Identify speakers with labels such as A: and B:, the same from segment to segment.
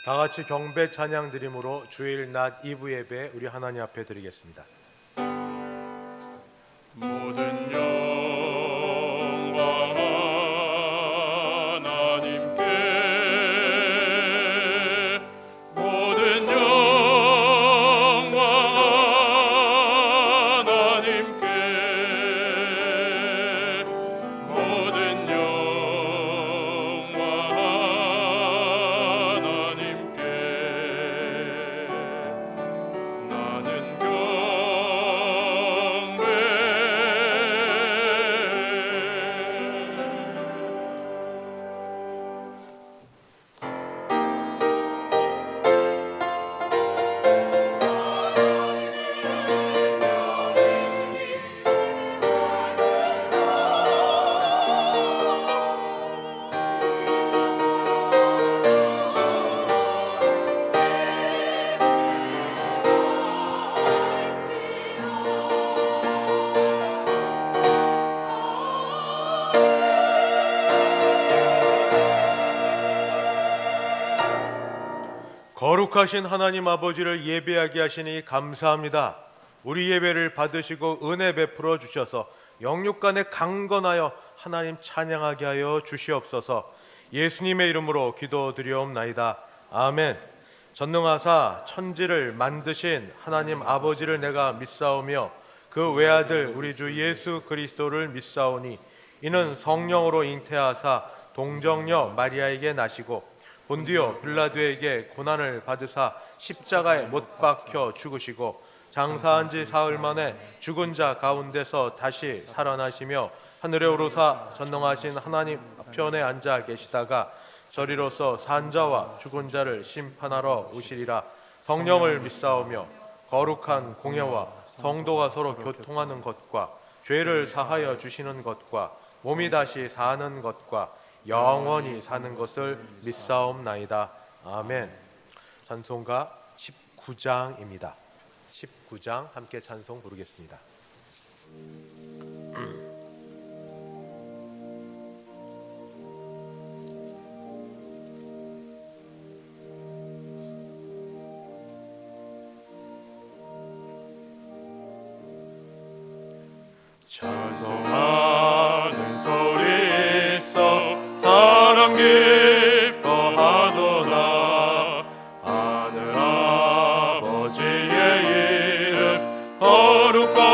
A: 다 같이 경배 찬양 드림으로 주일 낮 2부 예배 우리 하나님 앞에 드리겠습니다.
B: 모든 영광 하나님께, 모든 영광 하나님께, 모든 영광 하나님께. 나는
A: 거룩하신 하나님 아버지를 예배하게 하시니 감사합니다. 우리 예배를 받으시고 은혜 베풀어 주셔서 영육간에 강건하여 하나님 찬양하게 하여 주시옵소서. 예수님의 이름으로 기도드리옵나이다. 아멘. 전능하사 천지를 만드신 하나님 아버지를 내가 믿사오며 그 외아들 우리 주 예수 그리스도를 믿사오니 이는 성령으로 잉태하사 동정녀 마리아에게 나시고 본디오 빌라도에게 고난을 받으사 십자가에 못 박혀 죽으시고 장사한 지 사흘 만에 죽은 자 가운데서 다시 살아나시며 하늘에 오르사 전능하신 하나님 편에 앉아 계시다가 저리로서 산 자와 죽은 자를 심판하러 오시리라. 성령을 믿사오며 거룩한 공예와 성도가 서로 교통하는 것과 죄를 사하여 주시는 것과 몸이 다시 사는 것과 영원히 사는 것을 믿사옵나이다. 아멘. 찬송가 19장입니다. 19장 함께 찬송 부르겠습니다.
B: 찬송하는 소리 있어 사람 기뻐하도다. 하늘 아버지의 이름 거룩하도다.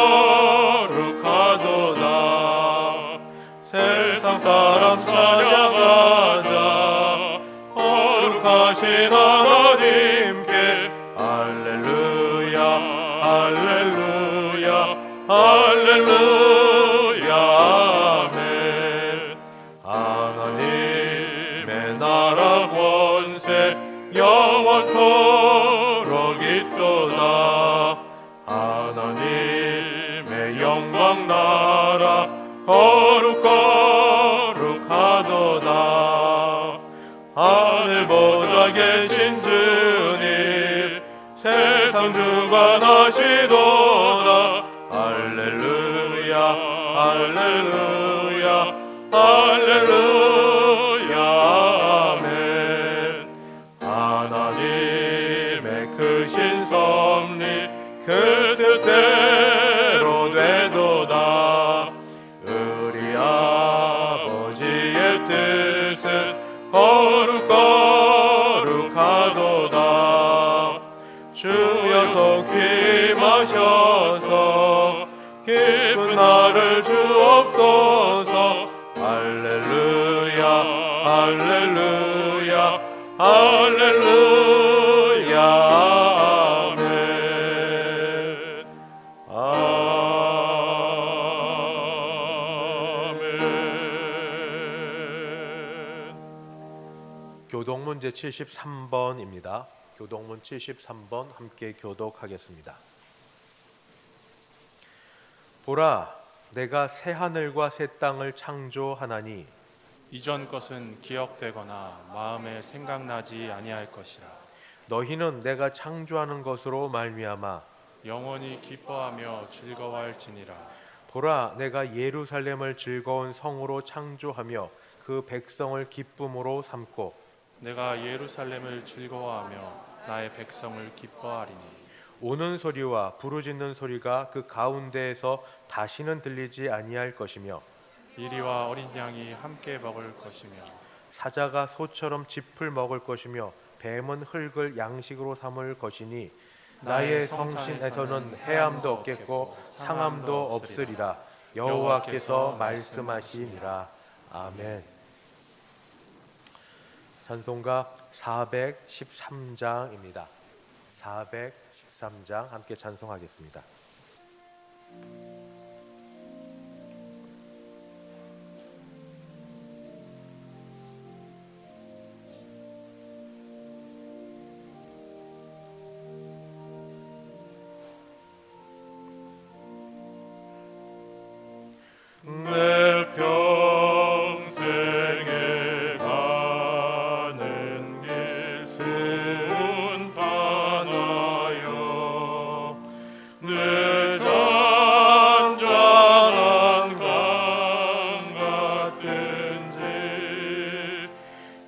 B: 세상 사람 찬양하자 거룩하신 하나님께. 할렐루야 할렐루야 할렐루야 아멘. 하나님의 나라 권세 영원토록 있도다. 하나님의 영광 나라 거룩하도다. 하늘보다 계신 주님 세상 주관하시도다. 할렐루야 할렐루야 할렐루야 아멘. 하나님의 크신 섭리 그 뜻대로 되도다. 우리 아버지의 뜻은 거룩하도다. 주여 속히 마셔서 기쁜 나를 주옵소서. 할렐루야 할렐루야 할렐루야 아멘. 아멘.
A: 교독문 제73번입니다. 교독문 73번 함께 교독하겠습니다. 보라, 내가 새 하늘과 새 땅을 창조하나니
C: 이전 것은 기억되거나 마음에 생각나지 아니할 것이라.
A: 너희는 내가 창조하는 것으로 말미암아
C: 영원히 기뻐하며 즐거워할지니라.
A: 보라, 내가 예루살렘을 즐거운 성으로 창조하며 그 백성을 기쁨으로 삼고
C: 내가 예루살렘을 즐거워하며 나의 백성을 기뻐하리니
A: 우는 소리와 부르짖는 소리가 그 가운데에서 다시는 들리지 아니할 것이며
C: 이리와 어린 양이 함께 먹을 것이며
A: 사자가 소처럼 짚을 먹을 것이며 뱀은 흙을 양식으로 삼을 것이니 나의 성신에서는 해함도 없겠고 상함도 없으리라. 여호와께서 말씀하시니라. 아멘. 찬송가 413장입니다. 413장 함께 찬송하겠습니다.
B: 내 평생에 가는 길 순탄하여 내 잔잔한 강 같은지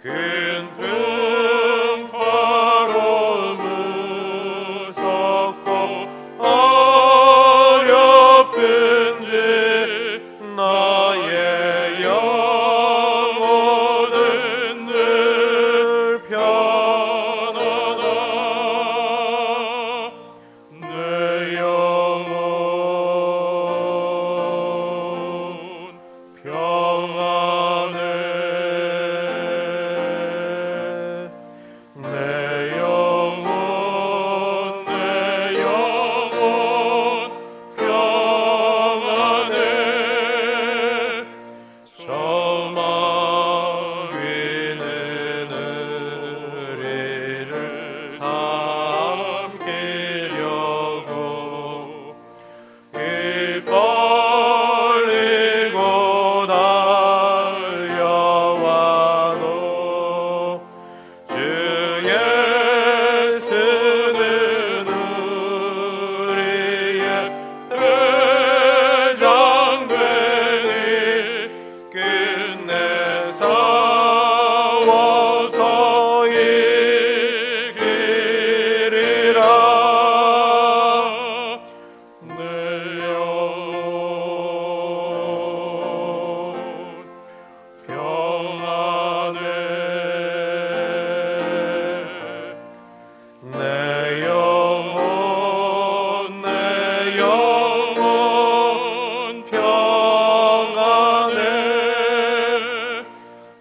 B: 큰 풍파로 무섭고 어렵든지 나의 영혼은 늘 편하다. 내 영혼 평안해. 내 영혼 평안해. 저막 위는 의리를 삼키려고 일 벌리고 달려와도 주 예수는 우리의 대장되니 끝내 싸워서 이기리라. 내 영혼 평안해. 내 영혼 평안해.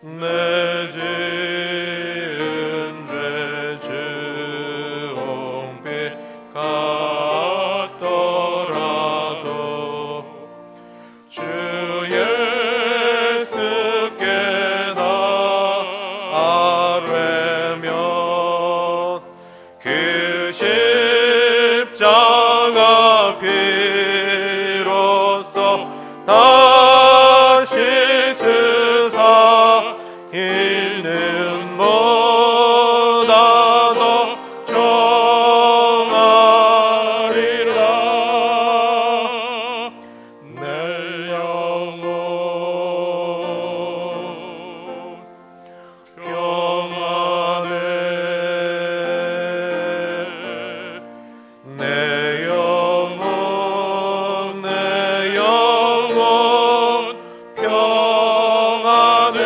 B: 내 지은 죄 주홍빛 같더라도 주 예수께 다 아뢰면 그 십자가 피로써 다시 스사 있는 보다 더 정하리라. 내 영혼 평안해. 내 영혼 평안해.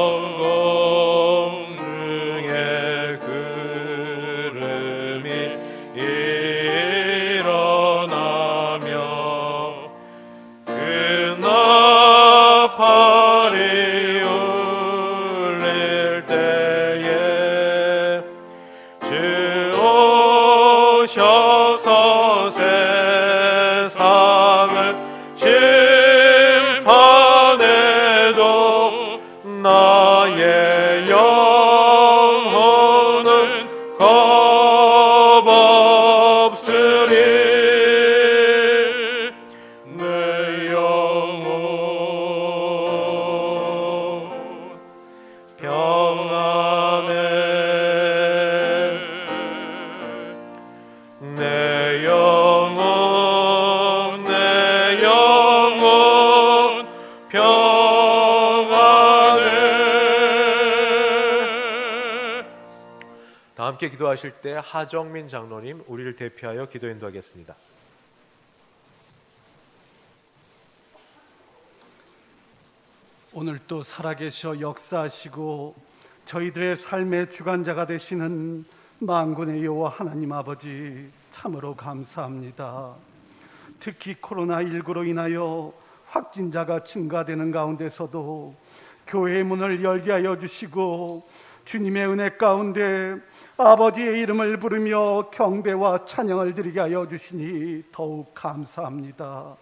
B: 전공 중에 구름이 일어나며 그 나팔이 울릴 때에 주 오셔서 세상을 심판해도 나의 영혼은 겁없으리. 내 영혼 평안해. 내 영혼 평안해.
A: 다 함께 기도하실 때 하정민 장로님 우리를 대표하여 기도 인도하겠습니다.
D: 오늘도 살아계셔 역사하시고 저희들의 삶의 주관자가 되시는 만군의 여호와 하나님 아버지, 참으로 감사합니다. 특히 코로나19로 인하여 확진자가 증가되는 가운데서도 교회의 문을 열게 하여 주시고 주님의 은혜 가운데 아버지의 이름을 부르며 경배와 찬양을 드리게 하여 주시니 더욱 감사합니다.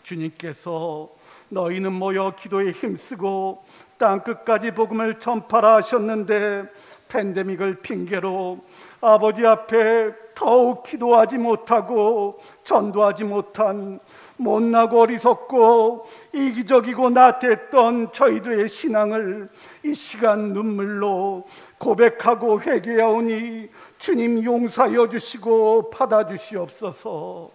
D: 주님께서 너희는 모여 기도에 힘쓰고 땅끝까지 복음을 전파라 하셨는데 팬데믹을 핑계로 아버지 앞에 더욱 기도하지 못하고 전도하지 못한 못나고 어리석고 이기적이고 나태했던 저희들의 신앙을 이 시간 눈물로 고백하고 회개하오니 주님 용서하여 주시고 받아주시옵소서.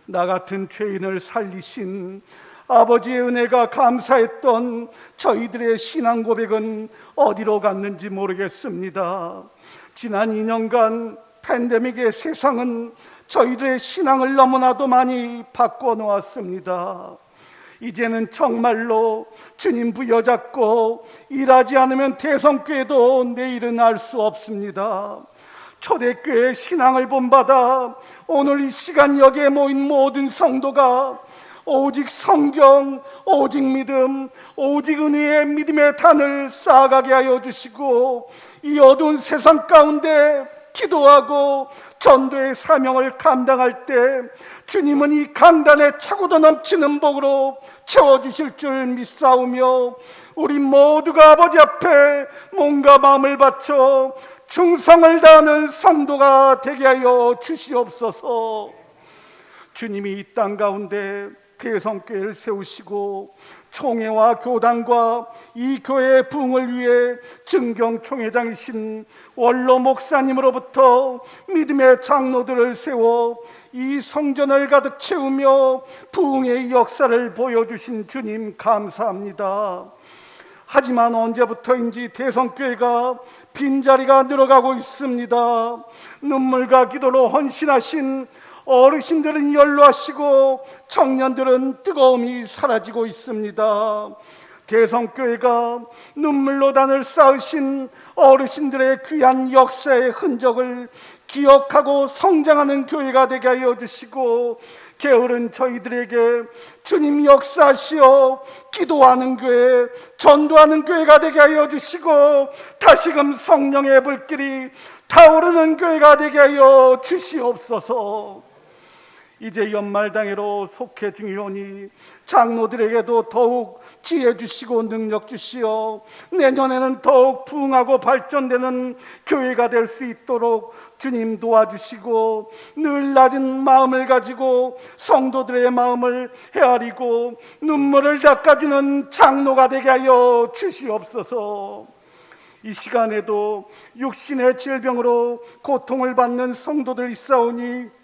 D: 나 같은 죄인을 살리신 아버지의 은혜가 감사했던 저희들의 신앙 고백은 어디로 갔는지 모르겠습니다. 지난 2년간 팬데믹의 세상은 저희들의 신앙을 너무나도 많이 바꿔놓았습니다. 이제는 정말로 주님 부여잡고 일하지 않으면 대성교회도 내일은 알 수 없습니다. 초대교회 신앙을 본받아 오늘 이 시간 여기에 모인 모든 성도가 오직 성경, 오직 믿음, 오직 은혜의 믿음의 단을 쌓아가게 하여 주시고 이 어두운 세상 가운데 기도하고 전도의 사명을 감당할 때 주님은 이 강단에 차고도 넘치는 복으로 채워주실 줄 믿사오며 우리 모두가 아버지 앞에 몸과 마음을 바쳐 충성을 다하는 성도가 되게 하여 주시옵소서. 주님이 이 땅 가운데 대성교회를 세우시고 총회와 교단과 이 교회의 부흥을 위해 증경총회장이신 원로 목사님으로부터 믿음의 장로들을 세워 이 성전을 가득 채우며 부흥의 역사를 보여주신 주님 감사합니다. 하지만 언제부터인지 대성교회가 빈자리가 늘어가고 있습니다. 눈물과 기도로 헌신하신 어르신들은 연로하시고 청년들은 뜨거움이 사라지고 있습니다. 대성교회가 눈물로 단을 쌓으신 어르신들의 귀한 역사의 흔적을 기억하고 성장하는 교회가 되게 하여 주시고 게으른 저희들에게 주님 역사하시어 기도하는 교회, 전도하는 교회가 되게 하여 주시고 다시금 성령의 불길이 타오르는 교회가 되게 하여 주시옵소서. 이제 연말당회로 속해 중이오니 장로들에게도 더욱 지혜 주시고 능력 주시어 내년에는 더욱 부흥하고 발전되는 교회가 될 수 있도록 주님 도와주시고 늘 낮은 마음을 가지고 성도들의 마음을 헤아리고 눈물을 닦아주는 장로가 되게 하여 주시옵소서. 이 시간에도 육신의 질병으로 고통을 받는 성도들 있사오니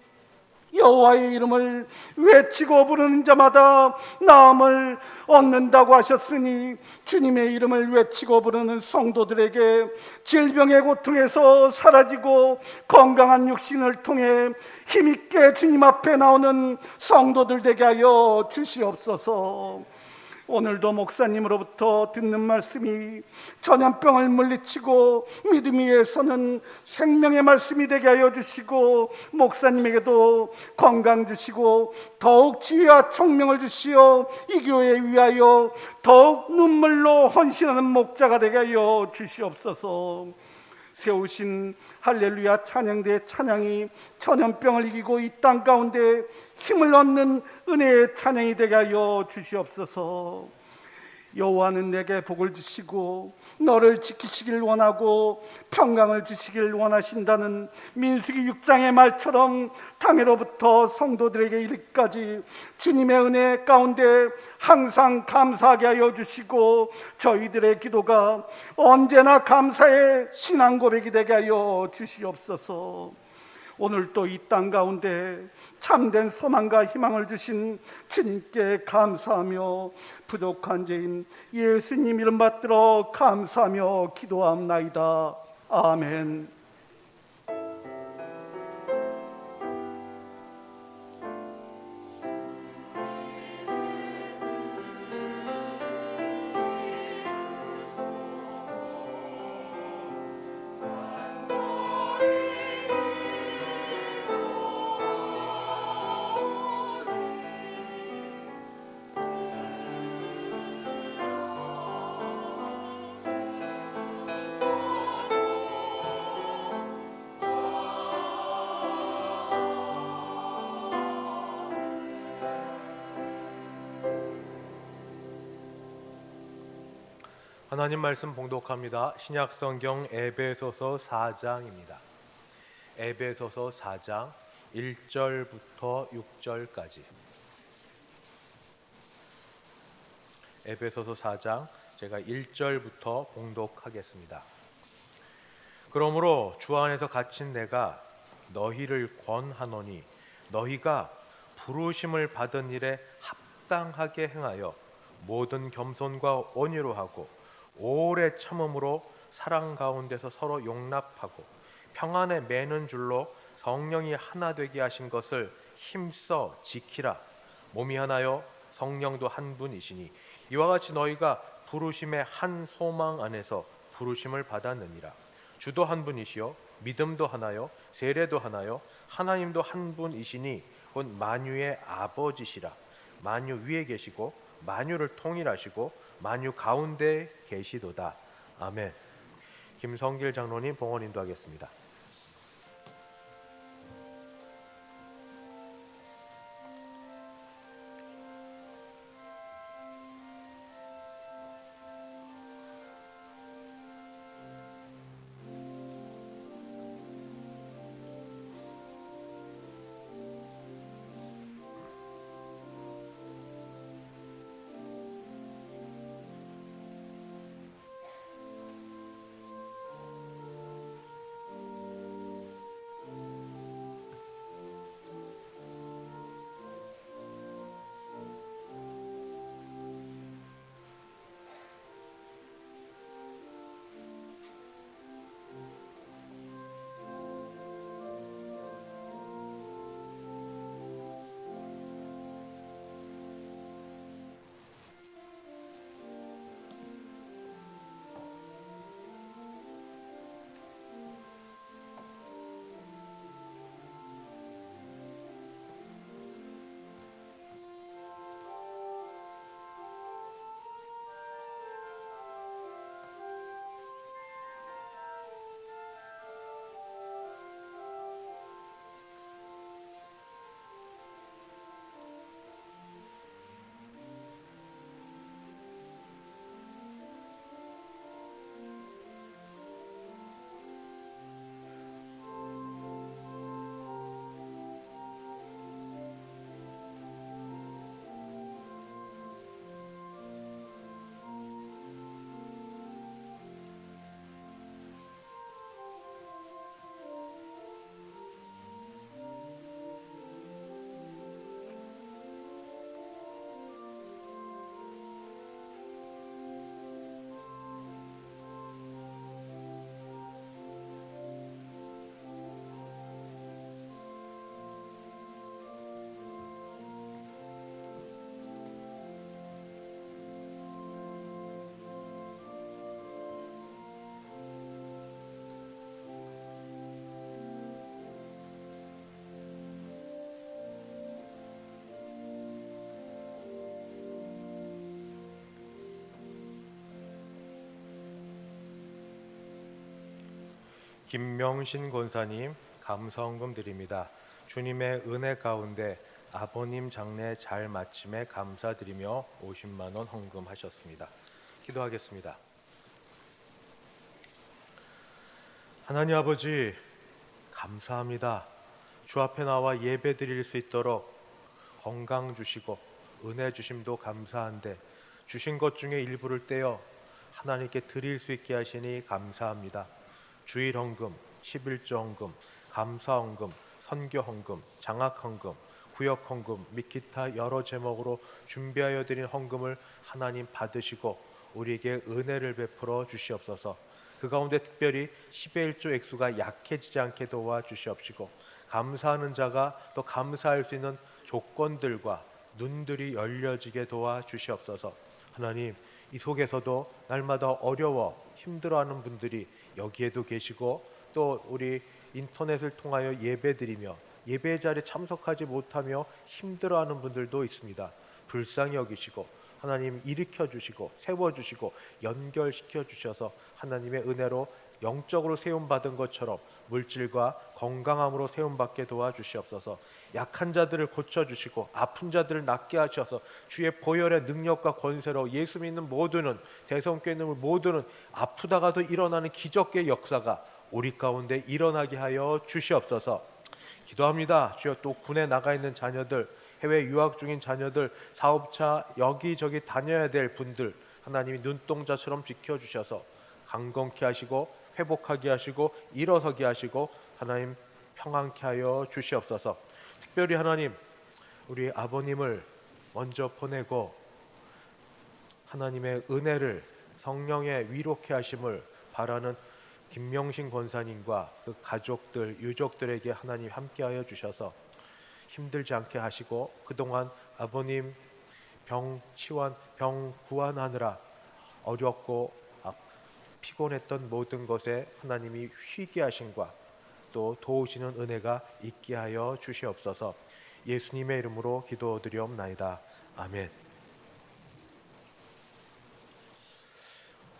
D: 여호와의 이름을 외치고 부르는 자마다 나음을 얻는다고 하셨으니 주님의 이름을 외치고 부르는 성도들에게 질병의 고통에서 사라지고 건강한 육신을 통해 힘있게 주님 앞에 나오는 성도들 되게 하여 주시옵소서. 오늘도 목사님으로부터 듣는 말씀이 전염병을 물리치고 믿음 위에 서는 생명의 말씀이 되게 하여 주시고 목사님에게도 건강 주시고 더욱 지혜와 총명을 주시어 이 교회에 위하여 더욱 눈물로 헌신하는 목자가 되게 하여 주시옵소서. 세우신 할렐루야 찬양대의 찬양이 전염병을 이기고 이 땅 가운데 힘을 얻는 은혜의 찬양이 되게 하여 주시옵소서. 여호와는 내게 복을 주시고 너를 지키시길 원하고 평강을 주시길 원하신다는 민수기 6장의 말처럼 당해로부터 성도들에게 이르기까지 주님의 은혜 가운데 항상 감사하게 하여 주시고 저희들의 기도가 언제나 감사의 신앙 고백이 되게 하여 주시옵소서. 오늘도 이 땅 가운데 참된 소망과 희망을 주신 주님께 감사하며 부족한 죄인 예수님 이름 받들어 감사하며 기도합나이다. 아멘.
A: 하나님 말씀 봉독합니다. 신약 성경 에베소서 4장입니다. 에베소서 4장 1절부터 6절까지. 에베소서 4장 제가 1절부터 봉독하겠습니다. 그러므로 주 안에서 갇힌 내가 너희를 권하노니 너희가 부르심을 받은 일에 합당하게 행하여 모든 겸손과 온유로 하고 오래 참음으로 사랑 가운데서 서로 용납하고 평안에 매는 줄로 성령이 하나 되게 하신 것을 힘써 지키라. 몸이 하나요 성령도 한 분이시니 이와 같이 너희가 부르심의 한 소망 안에서 부르심을 받았느니라. 주도 한 분이시요 믿음도 하나요 세례도 하나요 하나님도 한 분이시니 곧 만유의 아버지시라. 만유 위에 계시고 만유를 통일하시고 만유 가운데 계시도다. 아멘. 김성길 장로님 봉헌 인도하겠습니다. 김명신 권사님 감사헌금 드립니다. 주님의 은혜 가운데 아버님 장례 잘 마침에 감사드리며 50만 원 헌금하셨습니다. 기도하겠습니다. 하나님 아버지 감사합니다. 주 앞에 나와 예배 드릴 수 있도록 건강 주시고 은혜 주심도 감사한데 주신 것 중에 일부를 떼어 하나님께 드릴 수 있게 하시니 감사합니다. 주일 헌금, 11조 헌금, 감사 헌금, 선교 헌금, 장학 헌금, 구역 헌금 및 기타 여러 제목으로 준비하여 드린 헌금을 하나님 받으시고 우리에게 은혜를 베풀어 주시옵소서. 그 가운데 특별히 10의 1조 액수가 약해지지 않게 도와주시옵시고 감사하는 자가 또 감사할 수 있는 조건들과 눈들이 열려지게 도와주시옵소서. 하나님 이 속에서도 날마다 어려워 힘들어하는 분들이 여기에도 계시고 또 우리 인터넷을 통하여 예배드리며 예배 자리에 참석하지 못하며 힘들어하는 분들도 있습니다. 불쌍히 여기시고 하나님 일으켜 주시고 세워 주시고 연결시켜 주셔서 하나님의 은혜로 영적으로 세움받은 것처럼 물질과 건강함으로 세움받게 도와주시옵소서. 약한 자들을 고쳐주시고 아픈 자들을 낫게 하셔서 주의 보혈의 능력과 권세로 예수 믿는 모두는, 대성교회 있는 모두는 아프다가도 일어나는 기적의 역사가 우리 가운데 일어나게 하여 주시옵소서. 기도합니다. 주여, 또 군에 나가 있는 자녀들, 해외 유학 중인 자녀들, 사업차 여기저기 다녀야 될 분들, 하나님이 눈동자처럼 지켜주셔서 강건케 하시고 회복하게 하시고 일어서게 하시고 하나님 평안케 하여 주시옵소서. 특별히 하나님, 우리 아버님을 먼저 보내고 하나님의 은혜를, 성령의 위로케 하심을 바라는 김명신 권사님과 그 가족들, 유족들에게 하나님 함께하여 주셔서 힘들지 않게 하시고, 그동안 아버님 병 치환, 병 구안하느라 어렵고 피곤했던 모든 것에 하나님이 쉬게 하심과 또 도우시는 은혜가 있게 하여 주시옵소서. 예수님의 이름으로 기도드리옵나이다. 아멘.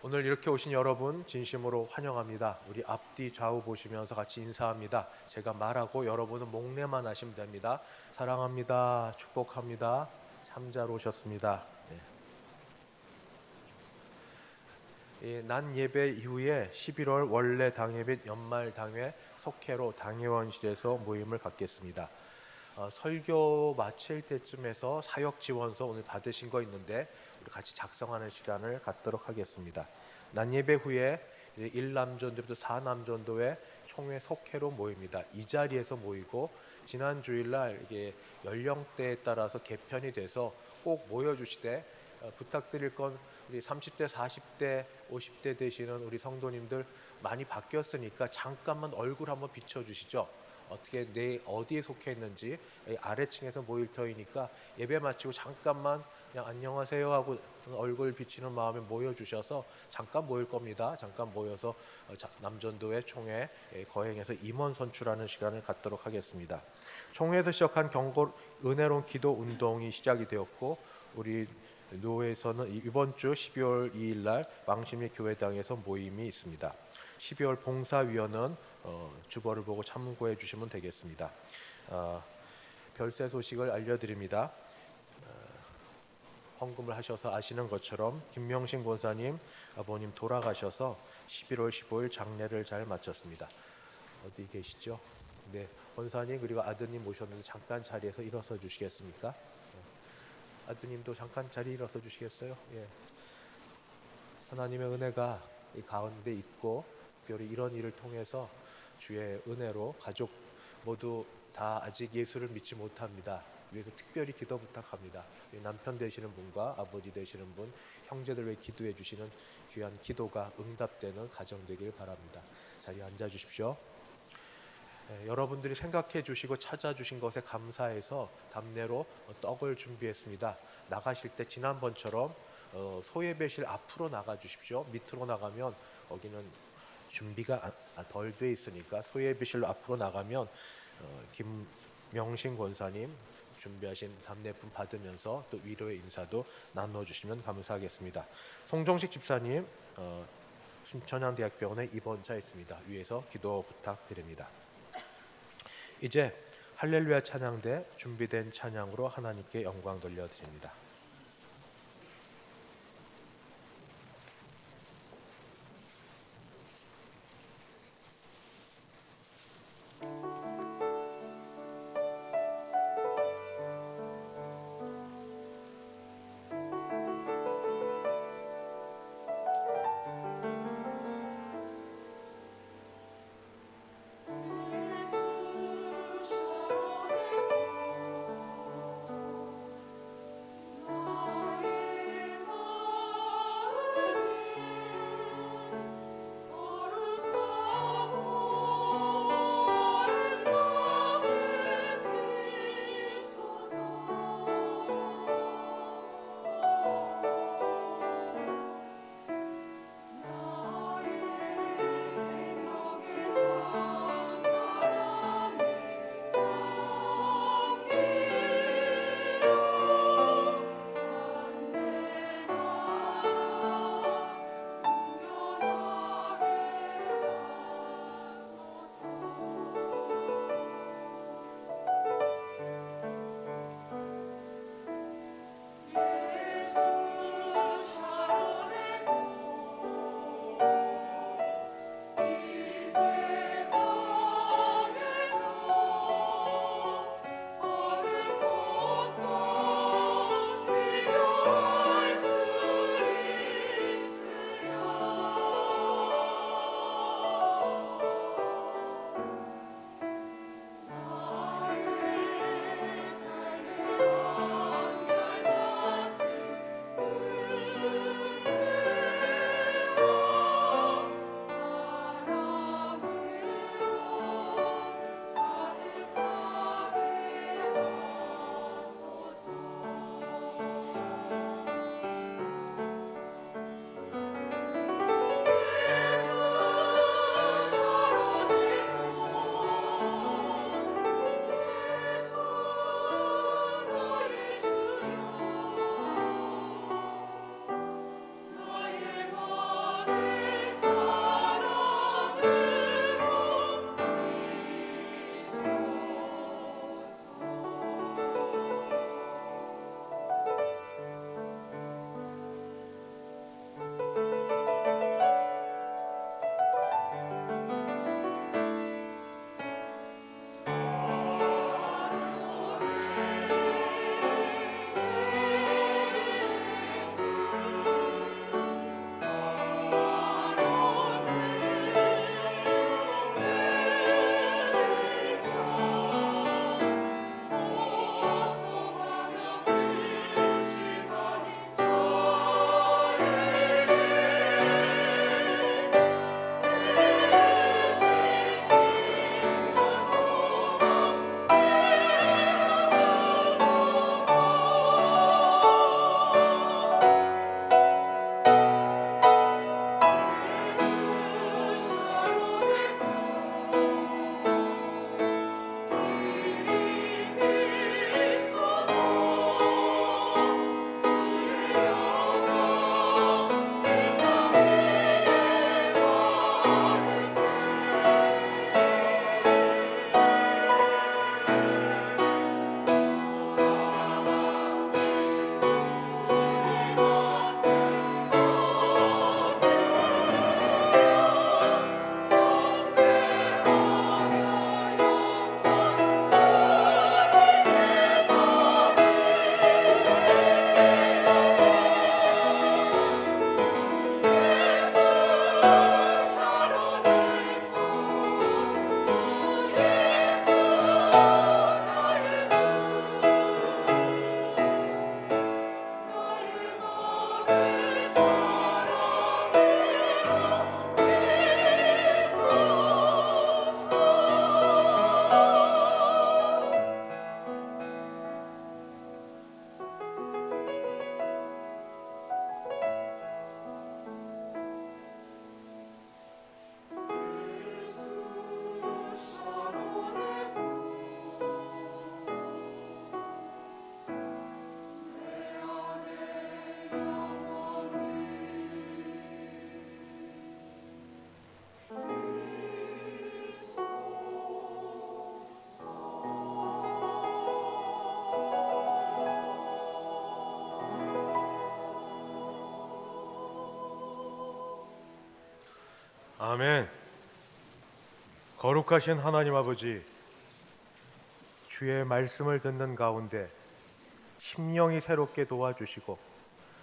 A: 오늘 이렇게 오신 여러분 진심으로 환영합니다. 우리 앞뒤 좌우 보시면서 같이 인사합니다. 제가 말하고 여러분은 목례만 하시면 됩니다. 사랑합니다. 축복합니다. 참 잘 오셨습니다. 난 예배 이후에 11월 원래 당회 및 연말 당회 속회로 당회원실에서 모임을 갖겠습니다. 설교 마칠 때쯤에서 사역 지원서 오늘 받으신 거 있는데 우리 같이 작성하는 시간을 갖도록 하겠습니다. 난 예배 후에 1남전도부터 4남전도의 총회 속회로 모입니다. 이 자리에서 모이고, 지난 주일날 이게 연령대에 따라서 개편이 돼서 꼭 모여주시되, 부탁드릴 건 우리 30대, 40대, 50대 되시는 우리 성도님들 많이 바뀌었으니까 잠깐만 얼굴 한번 비춰주시죠. 어떻게 내 어디에 속해 있는지. 아래층에서 모일 터이니까 예배 마치고 잠깐만 그냥 안녕하세요 하고 얼굴 비치는 마음에 모여주셔서, 잠깐 모일 겁니다. 잠깐 모여서 남전도회 총회 거행해서 임원 선출하는 시간을 갖도록 하겠습니다. 총회에서 시작한 은혜로운 기도 운동이 시작이 되었고, 우리 노회에서는 이번 주 12월 2일 날 왕십리 교회당에서 모임이 있습니다. 12월 봉사위원은 주보를 보고 참고해 주시면 되겠습니다. 별세 소식을 알려드립니다. 헌금을 하셔서 아시는 것처럼 김명신 권사님 아버님 돌아가셔서 11월 15일 장례를 잘 마쳤습니다. 어디 계시죠? 네, 권사님 그리고 아드님 모셨는데 잠깐 자리에서 일어서 주시겠습니까? 아드님도 잠깐 자리 일어서 주시겠어요? 예. 하나님의 은혜가 이 가운데 있고, 특별히 이런 일을 통해서 주의 은혜로 가족 모두 다 아직 예수를 믿지 못합니다. 위해서 특별히 기도 부탁합니다. 남편 되시는 분과 아버지 되시는 분, 형제들 위해 기도해 주시는 귀한 기도가 응답되는 가정 되길 바랍니다. 자리에 앉아 주십시오. 여러분들이 생각해 주시고 찾아주신 것에 감사해서 답례로 떡을 준비했습니다. 나가실 때 지난번처럼 소예배실 앞으로 나가 주십시오. 밑으로 나가면 거기는 준비가 덜 돼 있으니까 소예배실로 앞으로 나가면 김명신 권사님 준비하신 답례품 받으면서 또 위로의 인사도 나눠주시면 감사하겠습니다. 송정식 집사님 순천향대학병원에 입원차 있습니다. 위에서 기도 부탁드립니다. 이제 할렐루야 찬양대 준비된 찬양으로 하나님께 영광 돌려드립니다. 아멘. 거룩하신 하나님 아버지, 주의 말씀을 듣는 가운데 심령이 새롭게 도와주시고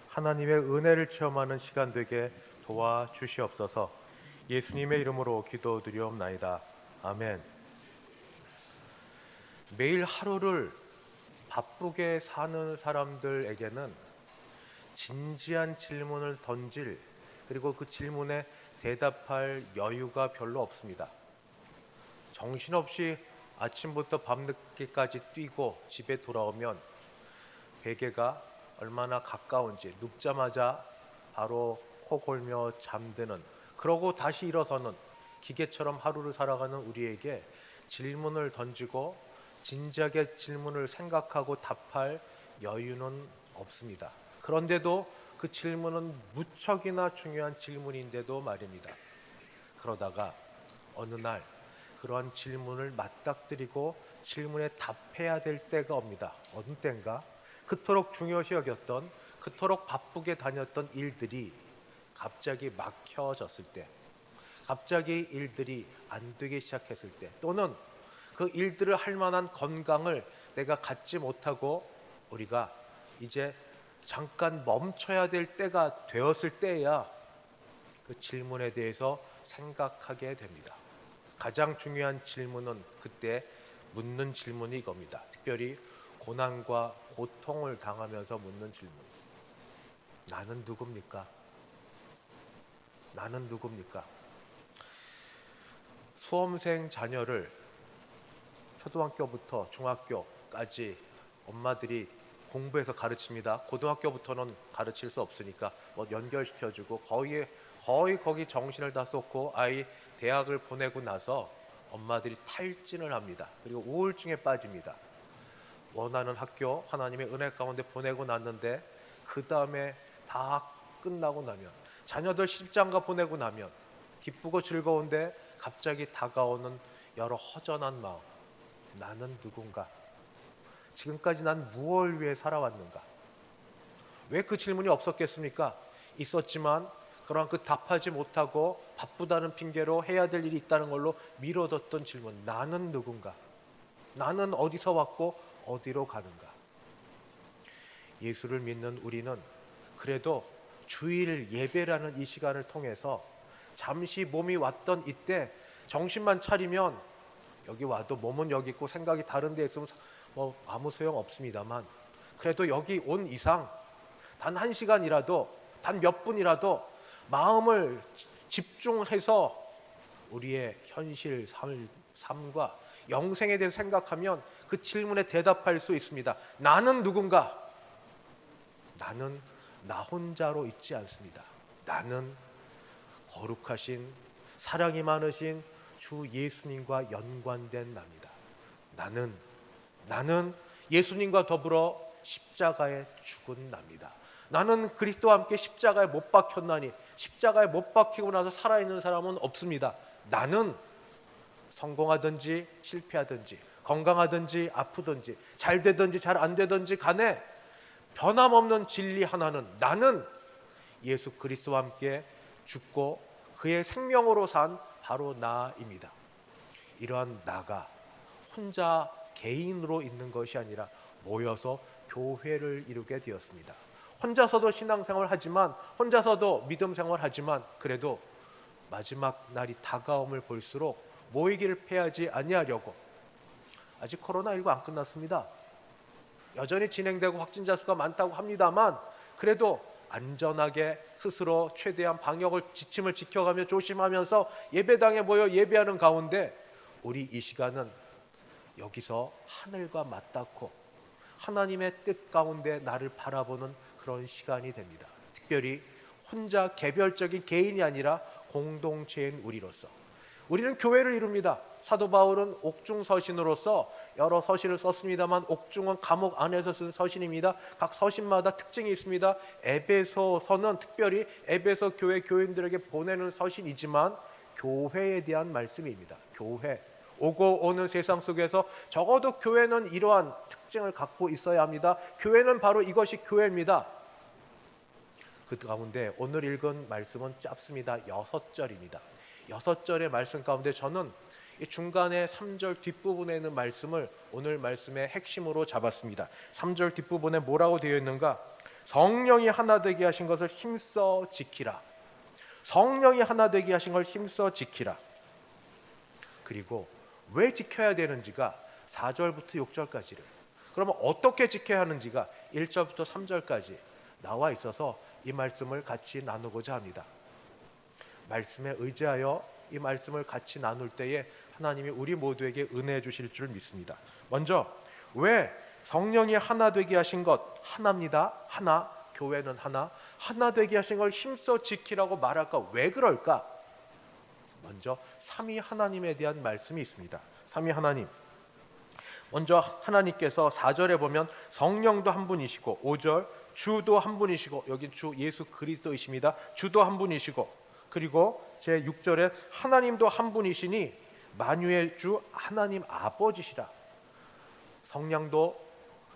A: 하나님의 은혜를 체험하는 시간 되게 도와주시옵소서. 예수님의 이름으로 기도드리옵나이다. 아멘. 매일 하루를 바쁘게 사는 사람들에게는 진지한 질문을 던질, 그리고 그 질문에 대답할 여유가 별로 없습니다. 정신없이 아침부터 밤늦게까지 뛰고 집에 돌아오면 베개가 얼마나 가까운지 눕자마자 바로 코 골며 잠드는, 그러고 다시 일어서는 기계처럼 하루를 살아가는 우리에게 질문을 던지고 진지하게 질문을 생각하고 답할 여유는 없습니다. 그런데도 그 질문은 무척이나 중요한 질문인데도 말입니다. 그러다가 어느 날 그러한 질문을 맞닥뜨리고 질문에 답해야 될 때가 옵니다. 어느 때인가 그토록 중요시 여겼던, 그토록 바쁘게 다녔던 일들이 갑자기 막혀졌을 때, 갑자기 일들이 안 되기 시작했을 때, 또는 그 일들을 할 만한 건강을 내가 갖지 못하고 우리가 이제 잠깐 멈춰야 될 때가 되었을 때야 그 질문에 대해서 생각하게 됩니다. 가장 중요한 질문은 그때 묻는 질문이 이겁니다. 특별히 고난과 고통을 당하면서 묻는 질문. 나는 누굽니까? 나는 누굽니까? 수험생 자녀를 초등학교부터 중학교까지 엄마들이 공부해서 가르칩니다. 고등학교부터는 가르칠 수 없으니까 연결시켜주고 거의 거기 정신을 다 쏟고 아이 대학을 보내고 나서 엄마들이 탈진을 합니다. 그리고 우울증에 빠집니다. 원하는 학교 하나님의 은혜 가운데 보내고 났는데 그 다음에 다 끝나고 나면, 자녀들 십장가 보내고 나면 기쁘고 즐거운데 갑자기 다가오는 여러 허전한 마음. 나는 누군가? 지금까지 난 무엇을 위해 살아왔는가? 왜 그 질문이 없었겠습니까? 있었지만 그러한 그 답하지 못하고 바쁘다는 핑계로 해야 될 일이 있다는 걸로 미뤄뒀던 질문. 나는 누군가? 나는 어디서 왔고 어디로 가는가? 예수를 믿는 우리는 그래도 주일 예배라는 이 시간을 통해서 잠시 몸이 왔던 이때 정신만 차리면, 여기 와도 몸은 여기 있고 생각이 다른 데 있으면 아무 소용 없습니다만, 그래도 여기 온 이상 단 1시간이라도, 단 몇 분이라도 마음을 집중해서 우리의 현실 삶과 영생에 대해서 생각하면 그 질문에 대답할 수 있습니다. 나는 누군가? 나는 나 혼자로 있지 않습니다. 나는 거룩하신, 사랑이 많으신 주 예수님과 연관된 나입니다. 나는 예수님과 더불어 십자가에 죽은 나입니다. 나는 그리스도와 함께 십자가에 못 박혔나니, 십자가에 못 박히고 나서 살아있는 사람은 없습니다. 나는 성공하든지 실패하든지, 건강하든지 아프든지, 잘 되든지 잘 안 되든지 간에 변함없는 진리 하나는, 나는 예수 그리스도와 함께 죽고 그의 생명으로 산 바로 나입니다. 이러한 나가 혼자 개인으로 있는 것이 아니라 모여서 교회를 이루게 되었습니다. 혼자서도 신앙생활 하지만, 혼자서도 믿음 생활 하지만, 그래도 마지막 날이 다가옴을 볼수록 모이기를 패하지 아니하려고, 아직 코로나19 안 끝났습니다. 여전히 진행되고 확진자 수가 많다고 합니다만, 그래도 안전하게 스스로 최대한 방역을 지침을 지켜가며 조심하면서 예배당에 모여 예배하는 가운데 우리 이 시간은 여기서 하늘과 맞닿고 하나님의 뜻 가운데 나를 바라보는 그런 시간이 됩니다. 특별히 혼자 개별적인 개인이 아니라 공동체인 우리로서, 우리는 교회를 이룹니다. 사도 바울은 옥중 서신으로서 여러 서신을 썼습니다만, 옥중은 감옥 안에서 쓴 서신입니다. 각 서신마다 특징이 있습니다. 에베소서는 특별히 에베소 교회 교인들에게 보내는 서신이지만 교회에 대한 말씀입니다. 교회, 오고 오는 세상 속에서 적어도 교회는 이러한 특징을 갖고 있어야 합니다. 교회는 바로 이것이 교회입니다. 그 가운데 오늘 읽은 말씀은 짧습니다. 6절입니다. 6절의 말씀 가운데 저는 이 중간에 3절 뒷부분에 있는 말씀을 오늘 말씀의 핵심으로 잡았습니다. 3절 뒷부분에 뭐라고 되어 있는가? 성령이 하나 되게 하신 것을 힘써 지키라. 성령이 하나 되게 하신 걸 힘써 지키라. 그리고 왜 지켜야 되는지가 4절부터 6절까지를, 그러면 어떻게 지켜야 하는지가 1절부터 3절까지 나와 있어서 이 말씀을 같이 나누고자 합니다. 말씀에 의지하여 이 말씀을 같이 나눌 때에 하나님이 우리 모두에게 은혜해 주실 줄 믿습니다. 먼저 왜 성령이 하나 되게 하신 것, 하나입니다. 하나, 교회는 하나, 하나 되게 하신 걸 힘써 지키라고 말할까? 왜 그럴까? 먼저 삼위 하나님에 대한 말씀이 있습니다. 삼위 하나님, 먼저 하나님께서 4절에 보면 성령도 한 분이시고, 5절 주도 한 분이시고, 여기 주 예수 그리스도이십니다. 주도 한 분이시고, 그리고 제 6절에 하나님도 한 분이시니 만유의 주 하나님 아버지시라. 성령도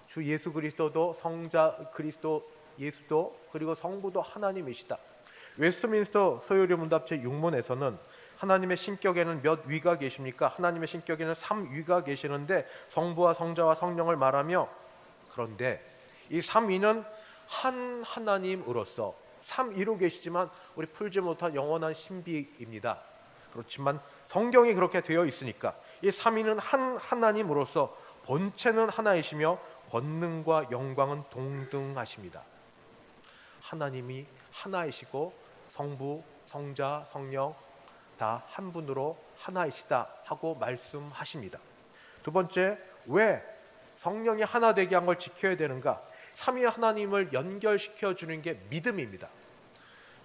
A: 주 예수 그리스도도 성자 그리스도 예수도 그리고 성부도 하나님이시다. 웨스트민스터 소요리 문답 제 6문에서는 하나님의 신격에는 몇 위가 계십니까? 하나님의 신격에는 3위가 계시는데 성부와 성자와 성령을 말하며, 그런데 이 3위는 한 하나님으로서 3위로 계시지만 우리 풀지 못한 영원한 신비입니다. 그렇지만 성경이 그렇게 되어 있으니까 이 3위는 한 하나님으로서 본체는 하나이시며 권능과 영광은 동등하십니다. 하나님이 하나이시고 성부, 성자, 성령 다 한 분으로 하나이시다 하고 말씀하십니다. 두 번째, 왜 성령이 하나 되게 한 걸 지켜야 되는가? 삼위 하나님을 연결시켜 주는 게 믿음입니다.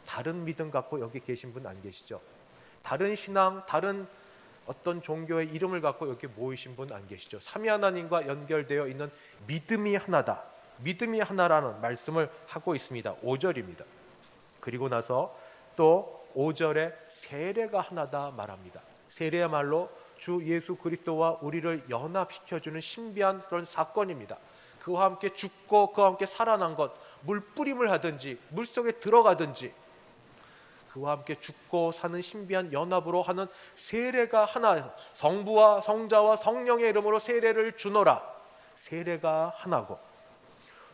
A: 다른 믿음 갖고 여기 계신 분 안 계시죠? 다른 신앙, 다른 어떤 종교의 이름을 갖고 여기 모이신 분 안 계시죠? 삼위 하나님과 연결되어 있는 믿음이 하나다. 믿음이 하나라는 말씀을 하고 있습니다. 5절입니다. 그리고 나서 또 5절에 세례가 하나다 말합니다. 세례야말로 주 예수 그리스도와 우리를 연합시켜주는 신비한 그런 사건입니다. 그와 함께 죽고 그와 함께 살아난 것, 물뿌림을 하든지 물속에 들어가든지 그와 함께 죽고 사는 신비한 연합으로 하는 세례가 하나, 성부와 성자와 성령의 이름으로 세례를 주노라. 세례가 하나고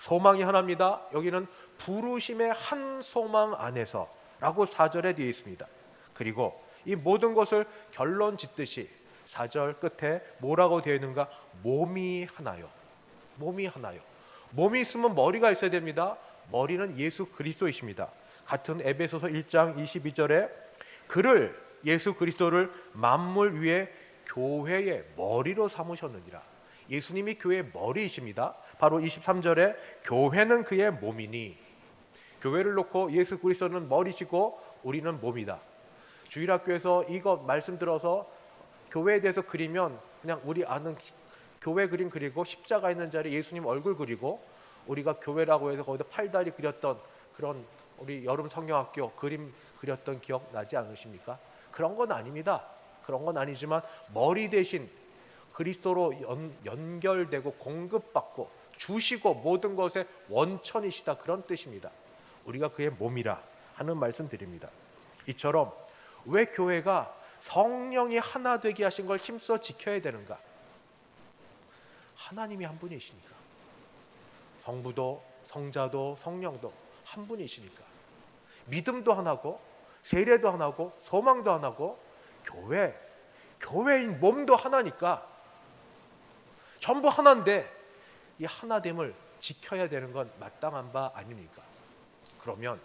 A: 소망이 하나입니다. 여기는 부르심의 한 소망 안에서 라고 4절에 되어 있습니다. 그리고 이 모든 것을 결론 짓듯이 4절 끝에 뭐라고 되어 있는가? 몸이 하나요. 몸이 하나요. 몸이 있으면 머리가 있어야 됩니다. 머리는 예수 그리스도이십니다. 같은 에베소서 1장 22절에 그를, 예수 그리스도를 만물 위에 교회의 머리로 삼으셨느니라. 예수님이 교회의 머리이십니다. 바로 23절에 교회는 그의 몸이니, 교회를 놓고 예수 그리스도는 머리시고 우리는 몸이다. 주일학교에서 이거 말씀 들어서 교회에 대해서 그리면 그냥 우리 아는 교회 그림 그리고 십자가 있는 자리에 예수님 얼굴 그리고 우리가 교회라고 해서 거기다 팔다리 그렸던 그런 우리 여름 성경학교 그림 그렸던 기억 나지 않으십니까? 그런 건 아닙니다. 그런 건 아니지만 머리 대신 그리스도로 연결되고 공급받고 주시고 모든 것의 원천이시다, 그런 뜻입니다. 우리가 그의 몸이라 하는 말씀 드립니다. 이처럼 왜 교회가 성령이 하나 되게 하신 걸 힘써 지켜야 되는가? 하나님이 한 분이시니까. 성부도 성자도 성령도 한 분이시니까. 믿음도 하나고 세례도 하나고 소망도 하나고 교회인 몸도 하나니까 전부 하나인데 이 하나됨을 지켜야 되는 건 마땅한 바 아닙니까? 그러면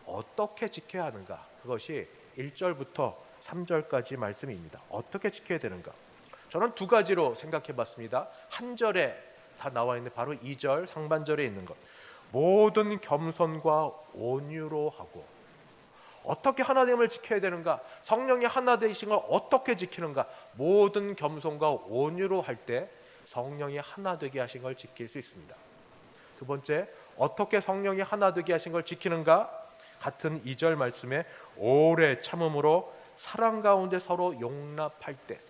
A: 어떻게 지켜야 하는가? 그것이 1절부터 3절까지 말씀입니다. 어떻게 지켜야 되는가? 저는 두 가지로 생각해 봤습니다. 한 절에 다 나와 있는 바로 2절 상반절에 있는 것. 모든 겸손과 온유로 하고. 어떻게 하나됨을 지켜야 되는가? 성령이 하나 되신 걸 어떻게 지키는가? 모든 겸손과 온유로 할 때 성령이 하나 되게 하신 걸 지킬 수 있습니다. 두 번째, 어떻게 성령이 하나 되게 하신 걸 지키는가? 같은 2절 말씀에 오래 참음으로 사랑 가운데 서로 용납할 때,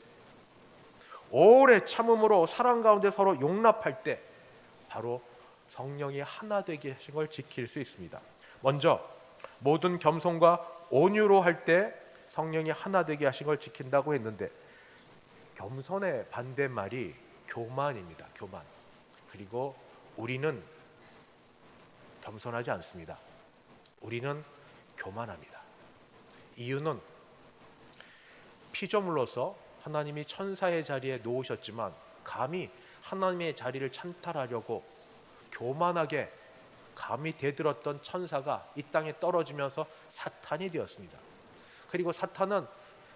A: 오래 참음으로 사랑 가운데 서로 용납할 때 바로 성령이 하나 되게 하신 걸 지킬 수 있습니다. 먼저 모든 겸손과 온유로 할 때 성령이 하나 되게 하신 걸 지킨다고 했는데 겸손의 반대말이 교만입니다. 교만. 그리고 우리는 겸손하지 않습니다. 우리는 교만합니다. 이유는 피조물로서 하나님이 천사의 자리에 놓으셨지만 감히 하나님의 자리를 찬탈하려고 교만하게 감히 대들었던 천사가 이 땅에 떨어지면서 사탄이 되었습니다. 그리고 사탄은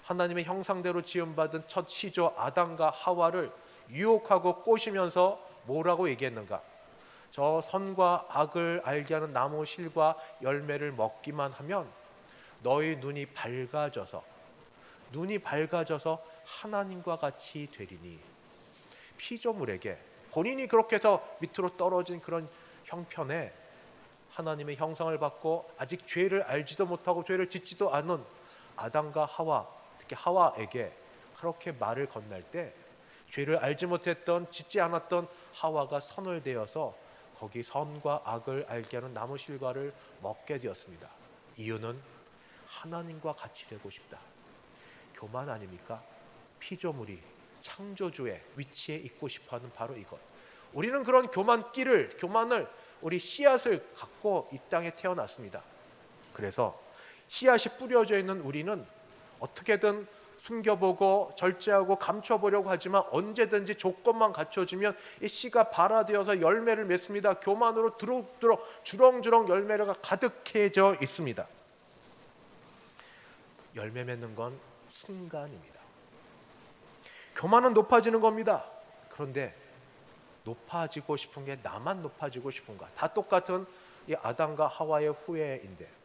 A: 하나님의 형상대로 지음받은 첫 시조 아담과 하와를 유혹하고 꼬시면서 뭐라고 얘기했는가? 저 선과 악을 알게 하는 나무 실과 열매를 먹기만 하면 너희 눈이 밝아져서 하나님과 같이 되리니. 피조물에게 본인이 그렇게 해서 밑으로 떨어진 그런 형편에 하나님의 형상을 받고 아직 죄를 알지도 못하고 죄를 짓지도 않은 아담과 하와, 특히 하와에게 그렇게 말을 건넬 때 죄를 알지 못했던 짓지 않았던 하와가 선을 되어서 거기 선과 악을 알게 하는 나무 실과를 먹게 되었습니다. 이유는 하나님과 같이 되고 싶다. 교만 아닙니까? 피조물이 창조주의 위치에 있고 싶어하는 바로 이것. 우리는 그런 교만을 우리 씨앗을 갖고 이 땅에 태어났습니다. 그래서 씨앗이 뿌려져 있는 우리는 어떻게든 숨겨보고 절제하고 감춰보려고 하지만 언제든지 조건만 갖춰지면 이 씨가 발화되어서 열매를 맺습니다. 교만으로 주렁주렁 열매가 가득해져 있습니다. 열매 맺는 건 순간입니다. 교만은 높아지는 겁니다. 그런데 높아지고 싶은 게 나만 높아지고 싶은가? 다 똑같은 이 아담과 하와의 후예인데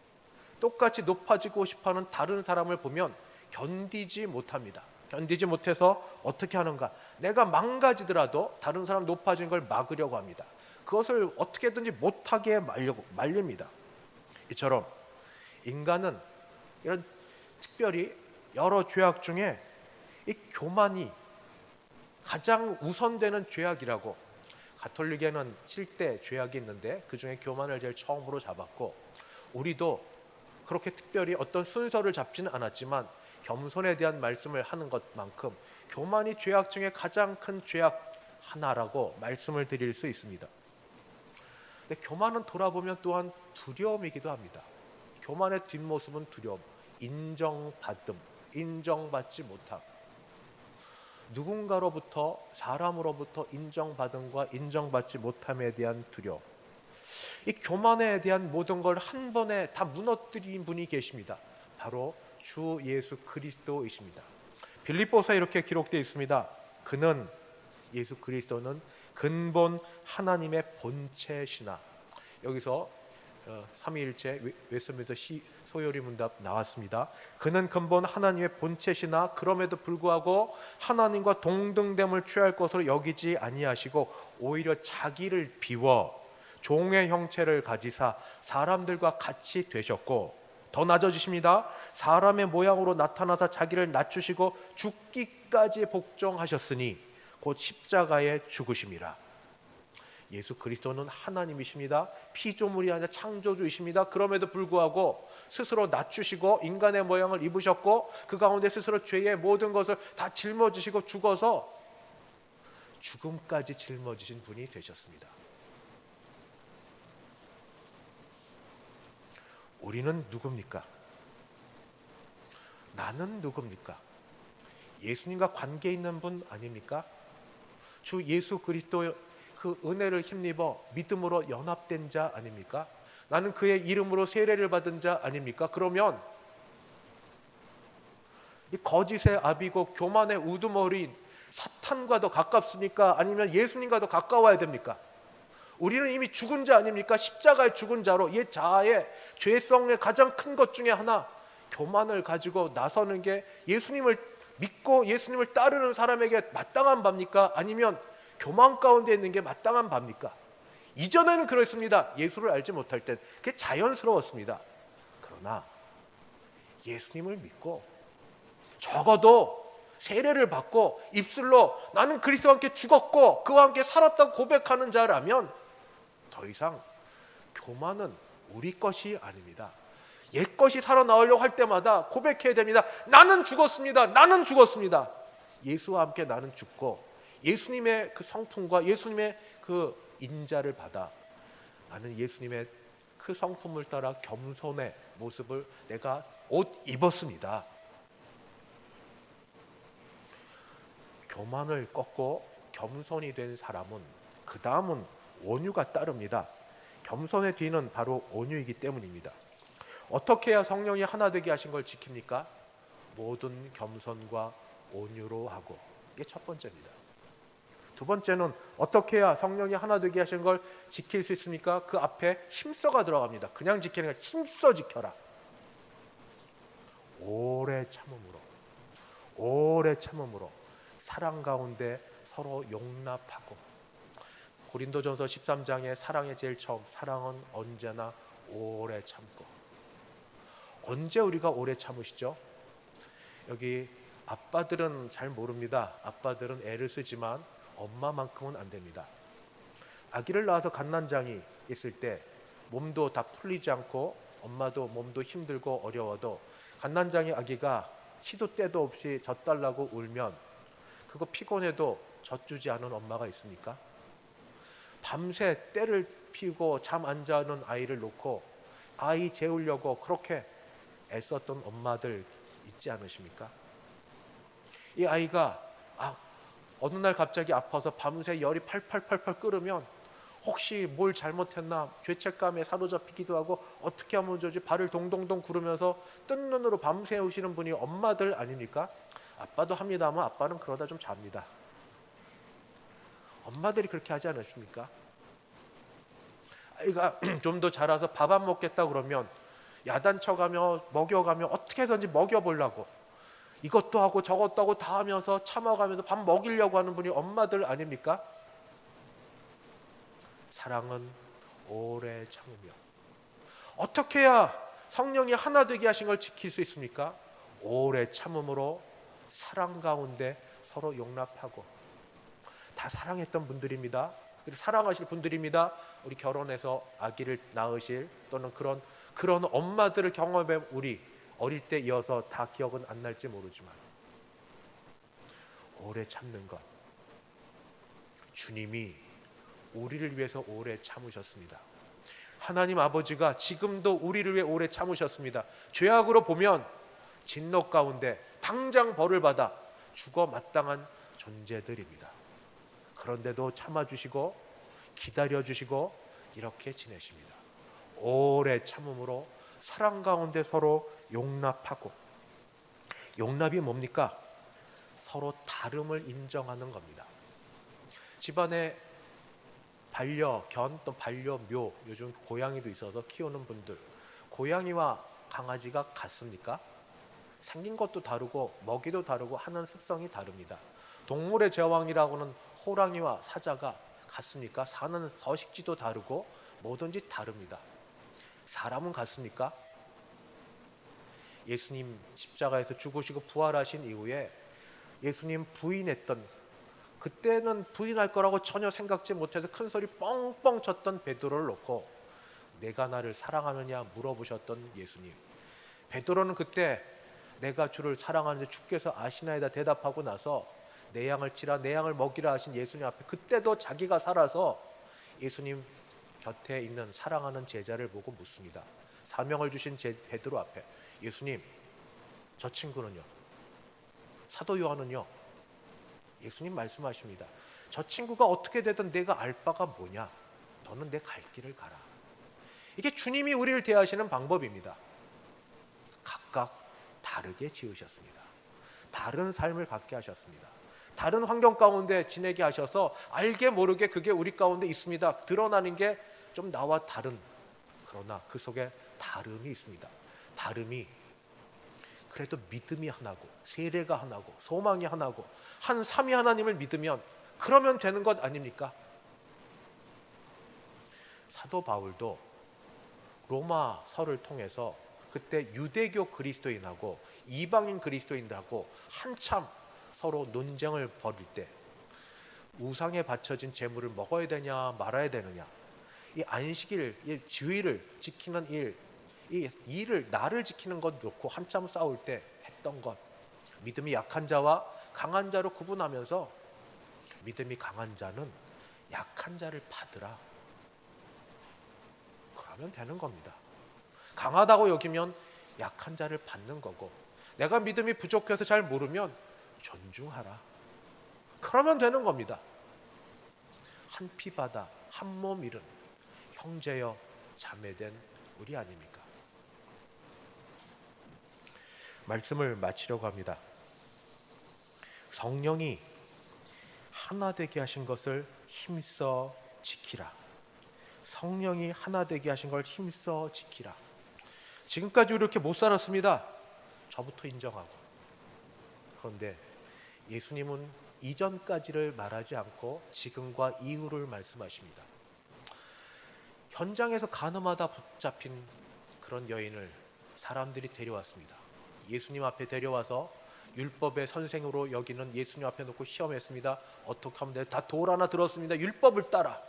A: 똑같이 높아지고 싶어하는 다른 사람을 보면 견디지 못합니다. 견디지 못해서 어떻게 하는가? 내가 망가지더라도 다른 사람 높아지는 걸 막으려고 합니다. 그것을 어떻게든지 못하게 말립니다. 이처럼 인간은 이런 특별히 여러 죄악 중에 이 교만이 가장 우선되는 죄악이라고, 가톨릭에는 7대 죄악이 있는데 그 중에 교만을 제일 처음으로 잡았고, 우리도 그렇게 특별히 어떤 순서를 잡지는 않았지만 겸손에 대한 말씀을 하는 것만큼 교만이 죄악 중에 가장 큰 죄악 하나라고 말씀을 드릴 수 있습니다. 근데 교만은 돌아보면 또한 두려움이기도 합니다. 교만의 뒷모습은 두려움, 인정받지 못함. 누군가로부터, 사람으로부터 인정받음과 인정받지 못함에 대한 두려움. 이 교만에 대한 모든 걸 한 번에 다 무너뜨린 분이 계십니다. 바로 주 예수 그리스도이십니다. 빌립보서에 이렇게 기록되어 있습니다. 예수 그리스도는 근본 하나님의 본체시나. 여기서 삼위일체 웨스트민스터 소요리 문답 나왔습니다. 그는 근본 하나님의 본체시나 그럼에도 불구하고 하나님과 동등됨을 취할 것으로 여기지 아니하시고 오히려 자기를 비워 종의 형체를 가지사 사람들과 같이 되셨고, 더 낮아지십니다. 사람의 모양으로 나타나사 자기를 낮추시고 죽기까지 복종하셨으니 곧 십자가에 죽으심이라. 예수 그리스도는 하나님이십니다. 피조물이 아니라 창조주이십니다. 그럼에도 불구하고 스스로 낮추시고 인간의 모양을 입으셨고 그 가운데 스스로 죄의 모든 것을 다 짊어지시고 죽어서 죽음까지 짊어지신 분이 되셨습니다. 우리는 누굽니까? 나는 누굽니까? 예수님과 관계 있는 분 아닙니까? 주 예수 그리스도의 그 은혜를 힘입어 믿음으로 연합된 자 아닙니까? 나는 그의 이름으로 세례를 받은 자 아닙니까? 그러면 이 거짓의 아비고 교만의 우두머리인 사탄과 더 가깝습니까? 아니면 예수님과 더 가까워야 됩니까? 우리는 이미 죽은 자 아닙니까? 십자가에 죽은 자로 옛 자아의 죄성의 가장 큰 것 중에 하나, 교만을 가지고 나서는 게 예수님을 믿고 예수님을 따르는 사람에게 마땅한 바입니까? 아니면 교만 가운데 있는 게 마땅한 바입니까? 이전에는 그랬습니다. 예수를 알지 못할 땐 그게 자연스러웠습니다. 그러나 예수님을 믿고 적어도 세례를 받고 입술로 나는 그리스도와 함께 죽었고 그와 함께 살았다고 고백하는 자라면 더 이상 교만은 우리 것이 아닙니다. 옛것이 살아나오려고 할 때마다 고백해야 됩니다. 나는 죽었습니다. 나는 죽었습니다. 예수와 함께 나는 죽고 예수님의 그 성품과 예수님의 그 인자를 받아 나는 예수님의 그 성품을 따라 겸손의 모습을 내가 옷 입었습니다. 교만을 꺾고 겸손이 된 사람은 그 다음은 온유가 따릅니다. 겸손의 뒤는 바로 온유이기 때문입니다. 어떻게 해야 성령이 하나 되게 하신 걸 지킵니까? 모든 겸손과 온유로 하고, 이게 첫 번째입니다. 두 번째는 어떻게 해야 성령이 하나 되게 하신 걸 지킬 수 있습니까? 그 앞에 힘써가 들어갑니다. 그냥 지키는 게 힘써 지켜라. 오래 참음으로 사랑 가운데 서로 용납하고, 고린도전서 13장에 사랑의 제일 처음, 사랑은 언제나 오래 참고. 언제 우리가 오래 참으시죠? 여기 아빠들은 잘 모릅니다. 아빠들은 애를 쓰지만 엄마만큼은 안 됩니다. 아기를 낳아서 갓난장이 있을 때 몸도 다 풀리지 않고 엄마도 몸도 힘들고 어려워도 갓난장이 아기가 시도 때도 없이 젖 달라고 울면 그거 피곤해도 젖 주지 않은 엄마가 있습니까? 밤새 때를 피우고 잠 안 자는 아이를 놓고 아이 재우려고 그렇게 애썼던 엄마들 있지 않으십니까? 이 아이가 어느 날 갑자기 아파서 밤새 열이 팔팔팔팔 끓으면 혹시 뭘 잘못했나 죄책감에 사로잡히기도 하고 어떻게 하면 좋지 발을 동동동 구르면서 뜬 눈으로 밤새우시는 분이 엄마들 아닙니까? 아빠도 합니다만 아빠는 그러다 좀 잡니다. 엄마들이 그렇게 하지 않으십니까? 아이가 좀 더 자라서 밥 안 먹겠다 그러면 야단쳐가며 먹여가며 어떻게 해서든지 먹여보려고 이것도 하고 저것도 하고 다 하면서 참아가면서 밥 먹이려고 하는 분이 엄마들 아닙니까? 사랑은 오래 참으며. 어떻게 해야 성령이 하나 되게 하신 걸 지킬 수 있습니까? 오래 참음으로 사랑 가운데 서로 용납하고. 다 사랑했던 분들입니다. 그리고 사랑하실 분들입니다. 우리 결혼해서 아기를 낳으실 또는 그런 엄마들을 경험해 우리 어릴 때 이어서 다 기억은 안 날지 모르지만 오래 참는 것, 주님이 우리를 위해서 오래 참으셨습니다. 하나님 아버지가 지금도 우리를 위해 오래 참으셨습니다. 죄악으로 보면 진노 가운데 당장 벌을 받아 죽어 마땅한 존재들입니다. 그런데도 참아주시고 기다려주시고 이렇게 지내십니다. 오래 참음으로 사랑 가운데 서로 용납하고. 용납이 뭡니까? 서로 다름을 인정하는 겁니다. 집안에 반려견 또 반려묘, 요즘 고양이도 있어서 키우는 분들, 고양이와 강아지가 같습니까? 생긴 것도 다르고 먹이도 다르고 하는 습성이 다릅니다. 동물의 제왕이라고는 호랑이와 사자가 같습니까? 사는 서식지도 다르고 뭐든지 다릅니다. 사람은 같습니까? 예수님 십자가에서 죽으시고 부활하신 이후에 예수님 부인했던, 그때는 부인할 거라고 전혀 생각지 못해서 큰 소리 뻥뻥 쳤던 베드로를 놓고 내가 나를 사랑하느냐 물어보셨던 예수님. 베드로는 그때 내가 주를 사랑하는데 주께서 아시나이다 대답하고 나서 내 양을 치라 내 양을 먹이라 하신 예수님 앞에 그때도 자기가 살아서 예수님 곁에 있는 사랑하는 제자를 보고 묻습니다. 사명을 주신 베드로 앞에 예수님, 저 친구는요? 사도 요한은요? 예수님 말씀하십니다. 저 친구가 어떻게 되든 내가 알 바가 뭐냐? 너는 내 갈 길을 가라. 이게 주님이 우리를 대하시는 방법입니다. 각각 다르게 지으셨습니다. 다른 삶을 갖게 하셨습니다. 다른 환경 가운데 지내게 하셔서 알게 모르게 그게 우리 가운데 있습니다. 드러나는 게 좀 나와 다른, 그러나 그 속에 다름이 있습니다. 다름이 그래도 믿음이 하나고 세례가 하나고 소망이 하나고 한 삼위 하나님을 믿으면 그러면 되는 것 아닙니까? 사도 바울도 로마서를 통해서 그때 유대교 그리스도인하고 이방인 그리스도인들하고 한참 서로 논쟁을 벌일 때 우상에 바쳐진 제물을 먹어야 되냐 말아야 되느냐, 이 안식일, 이 주의를 지키는 일, 이 일을 나를 지키는 것 놓고 한참 싸울 때 했던 것, 믿음이 약한 자와 강한 자로 구분하면서 믿음이 강한 자는 약한 자를 받으라. 그러면 되는 겁니다. 강하다고 여기면 약한 자를 받는 거고, 내가 믿음이 부족해서 잘 모르면 존중하라. 그러면 되는 겁니다. 한 피바다 한 몸 이룬 형제여 자매된 우리 아닙니까? 말씀을 마치려고 합니다. 성령이 하나 되게 하신 것을 힘써 지키라. 성령이 하나 되게 하신 걸 힘써 지키라. 지금까지 이렇게 못 살았습니다. 저부터 인정하고. 그런데 예수님은 이전까지를 말하지 않고 지금과 이후를 말씀하십니다. 현장에서 가늠하다 붙잡힌 그런 여인을 사람들이 데려왔습니다. 예수님 앞에 데려와서 율법의 선생으로 여기는 예수님 앞에 놓고 시험했습니다. 어떻게 하면 돼? 다 돌 하나 들었습니다. 율법을 따라.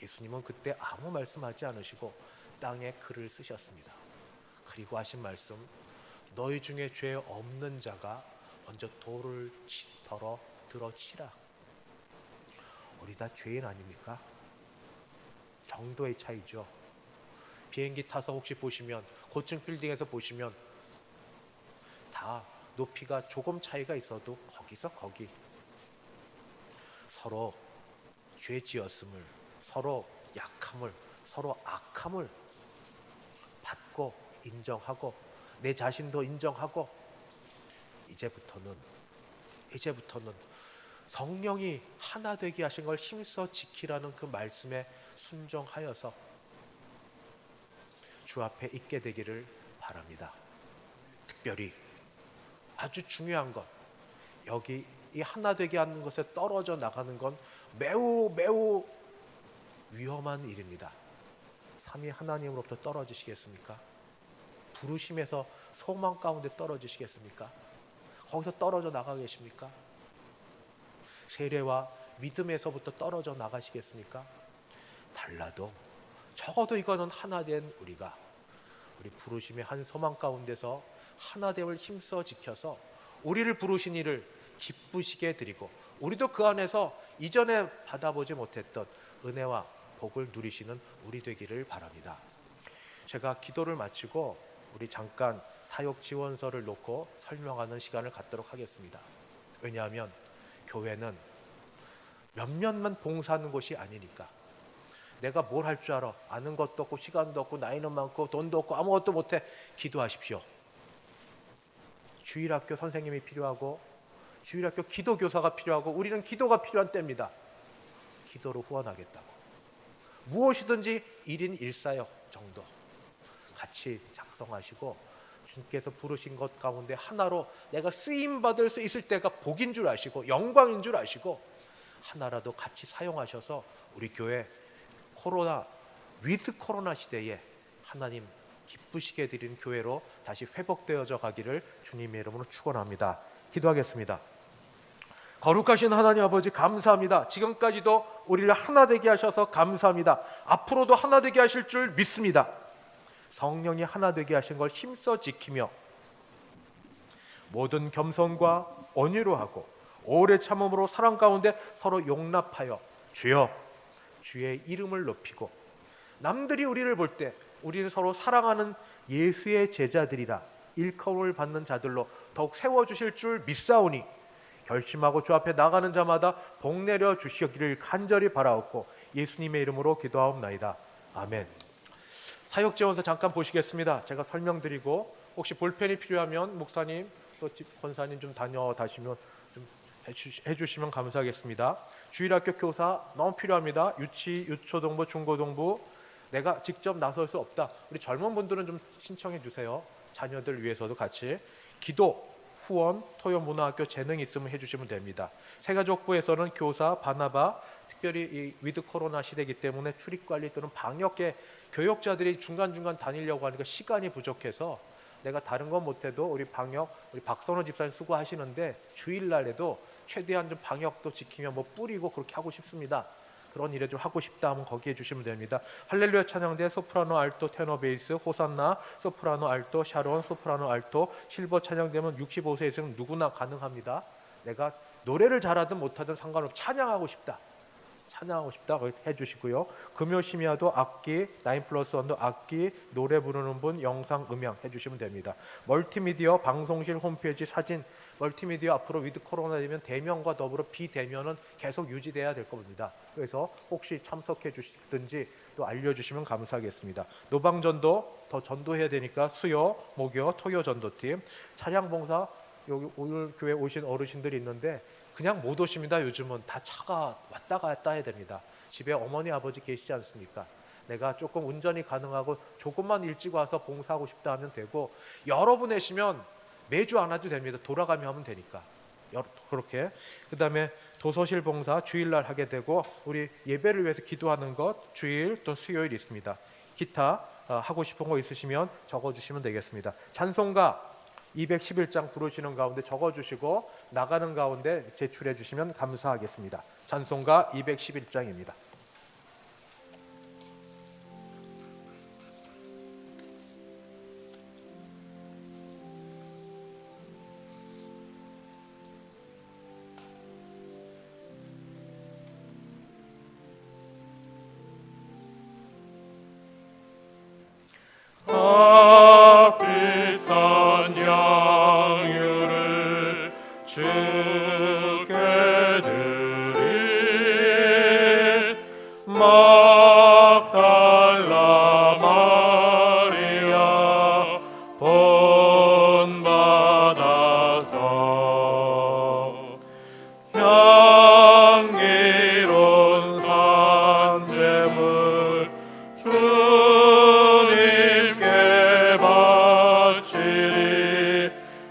A: 예수님은 그때 아무 말씀하지 않으시고 땅에 글을 쓰셨습니다. 그리고 하신 말씀, 너희 중에 죄 없는 자가 먼저 돌을 들어 치라. 우리 다 죄인 아닙니까? 정도의 차이죠. 비행기 타서 혹시 보시면, 고층 빌딩에서 보시면 다 높이가 조금 차이가 있어도 거기서 거기 서로 죄 지었음을, 서로 약함을, 서로 악함을 받고 인정하고 내 자신도 인정하고, 이제부터는 성령이 하나 되게 하신 걸 힘써 지키라는 그 말씀에 순종하여서 주 앞에 있게 되기를 바랍니다. 특별히 아주 중요한 것, 여기 이 하나 되게 하는 것에 떨어져 나가는 건 매우 위험한 일입니다. 삼위 하나님으로부터 떨어지시겠습니까? 부르심에서 소망 가운데 떨어지시겠습니까? 거기서 떨어져 나가 계십니까? 세례와 믿음에서부터 떨어져 나가시겠습니까? 달라도 적어도 이거는 하나된 우리 부르심의 한 소망 가운데서 하나됨을 힘써 지켜서 우리를 부르신 이를 기쁘시게 드리고, 우리도 그 안에서 이전에 받아보지 못했던 은혜와 복을 누리시는 우리 되기를 바랍니다. 제가 기도를 마치고 우리 잠깐 사역 지원서를 놓고 설명하는 시간을 갖도록 하겠습니다. 왜냐하면 교회는 몇몇만 봉사하는 곳이 아니니까. 내가 뭘 할 줄 알아? 아는 것도 없고 시간도 없고 나이는 많고 돈도 없고 아무것도 못해. 기도하십시오. 주일학교 선생님이 필요하고 주일학교 기도교사가 필요하고, 우리는 기도가 필요한 때입니다. 기도로 후원하겠다고. 무엇이든지 1인 1사역 정도 같이 작성하시고, 주님께서 부르신 것 가운데 하나로 내가 쓰임받을 수 있을 때가 복인 줄 아시고 영광인 줄 아시고 하나라도 같이 사용하셔서 우리 교회 위드 코로나 시대에 하나님 기쁘시게 드리는 교회로 다시 회복되어져 가기를 주님의 이름으로 축원합니다. 기도하겠습니다. 거룩하신 하나님 아버지, 감사합니다. 지금까지도 우리를 하나 되게 하셔서 감사합니다. 앞으로도 하나 되게 하실 줄 믿습니다. 성령이 하나 되게 하신 걸 힘써 지키며 모든 겸손과 온유로 하고 오래 참음으로 사랑 가운데 서로 용납하여 주여 주의 이름을 높이고, 남들이 우리를 볼 때 우리는 서로 사랑하는 예수의 제자들이라 일컬음을 받는 자들로 더욱 세워주실 줄 믿사오니, 결심하고 주 앞에 나가는 자마다 복 내려 주시기를 간절히 바라옵고 예수님의 이름으로 기도하옵나이다. 아멘. 사역지원서 잠깐 보시겠습니다. 제가 설명드리고 혹시 볼펜이 필요하면 목사님 또 권사님 좀 다녀다시면 좀 해주시면 감사하겠습니다. 주일학교 교사 너무 필요합니다. 유초동부, 중고동부. 내가 직접 나설 수 없다. 우리 젊은 분들은 좀 신청해 주세요. 자녀들 위해서도 같이. 기도, 후원, 토요문화학교 재능 있으면 해주시면 됩니다. 새가족부에서는 교사, 바나바, 특별히 이 위드 코로나 시대이기 때문에 출입관리 또는 방역계 교역자들이 중간중간 다니려고 하니까 시간이 부족해서 내가 다른 건 못해도 우리 박선호 집사님 수고하시는데 주일날에도 최대한 좀 방역도 지키며 뿌리고 그렇게 하고 싶습니다. 그런 일에 좀 하고 싶다 하면 거기에 주시면 됩니다. 할렐루야 찬양대 소프라노, 알토, 테너, 베이스, 호산나, 소프라노, 알토, 샤론, 소프라노, 알토, 실버 찬양되면 65세 이상 누구나 가능합니다. 내가 노래를 잘하든 못하든 상관없이 찬양하고 싶다. 찬양하고 싶다 해주시고요. 금요 심야도 악기, 9+1도 악기, 노래 부르는 분, 영상, 음향 해주시면 됩니다. 멀티미디어, 방송실 홈페이지, 사진, 멀티미디어 앞으로 위드 코로나 되면 대면과 더불어 비대면은 계속 유지돼야 될 겁니다. 그래서 혹시 참석해 주시든지 또 알려주시면 감사하겠습니다. 노방전도 더 전도해야 되니까 수요, 목요, 토요 전도팀, 차량봉사, 여기 오늘 교회 오신 어르신들이 있는데 그냥 못 오십니다. 요즘은 다 차가 왔다 갔다 해야 됩니다. 집에 어머니 아버지 계시지 않습니까? 내가 조금 운전이 가능하고 조금만 일찍 와서 봉사하고 싶다 하면 되고, 여러분 계시면 매주 안 와도 됩니다. 돌아가며 하면 되니까. 그렇게. 그 다음에 도서실 봉사 주일날 하게 되고, 우리 예배를 위해서 기도하는 것 주일 또 수요일 있습니다. 기타 하고 싶은 거 있으시면 적어주시면 되겠습니다. 찬송가 211장 부르시는 가운데 적어주시고 나가는 가운데 제출해 주시면 감사하겠습니다. 찬송가 211장입니다.
B: 비싼 양유를 주께 드린 막달라 마리아 본받아서 향기로운 산재물 주님께 바치리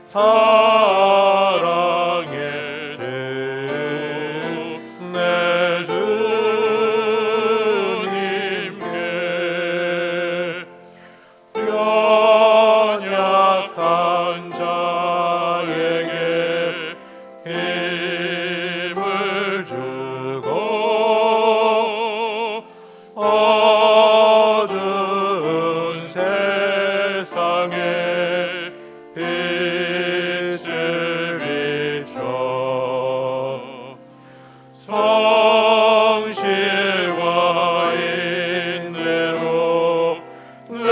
B: 사랑의 주 내 주님께 연약한 자에게 힘을 주고 어두운 세상에 빛을 비춰 성실과 인내로 내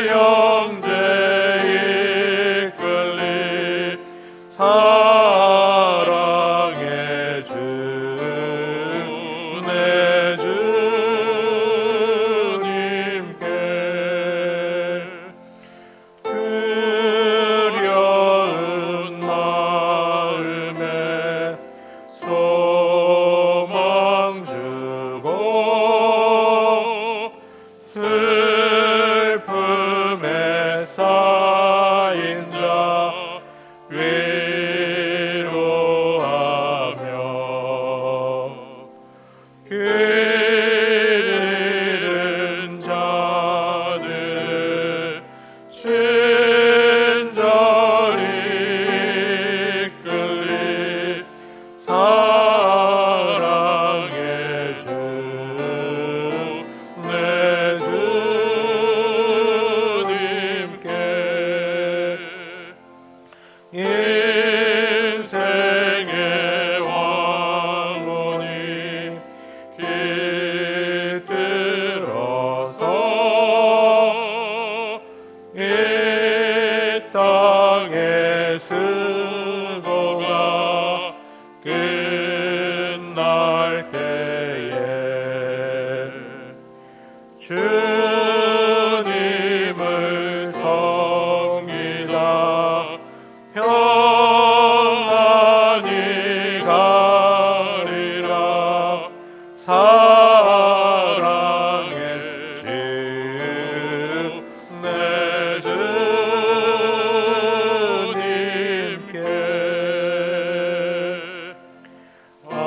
B: 영제 이끌리 사랑의 주 내 주님께 두려운 마음에 소망 주고 슬픔에 쌓인 자 위로하며 길 잃은 자들을 친절히 이끌리 사랑의 주 내 주님께 인생의 왕원이 깃들어서 이 땅의 수고가 끝날 때에 주님을 섬기다 평안히 가리라 사랑의 주 내 주님께 아멘.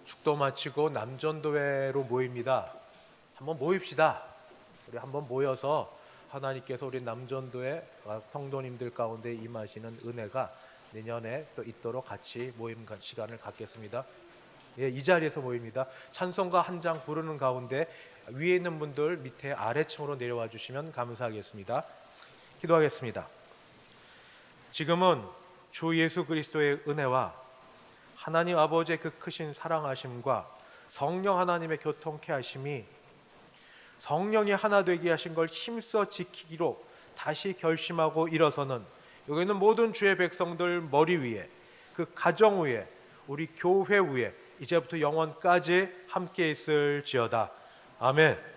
A: 축도 마치고 남전도회로 모입니다. 한번 모입시다. 우리 한번 모여서 하나님께서 우리 남전도의 성도님들 가운데 임하시는 은혜가 내년에 또 있도록 같이 모임 시간을 갖겠습니다. 예, 이 자리에서 모입니다. 찬송가 한 장 부르는 가운데 위에 있는 분들 밑에 아래층으로 내려와 주시면 감사하겠습니다. 기도하겠습니다. 지금은 주 예수 그리스도의 은혜와 하나님 아버지의 그 크신 사랑하심과 성령 하나님의 교통케 하심이 성령이 하나 되게 하신 걸 힘써 지키기로 다시 결심하고 일어서는 여기 있는 모든 주의 백성들 머리 위에, 그 가정 위에, 우리 교회 위에 이제부터 영원까지 함께 있을지어다. 아멘.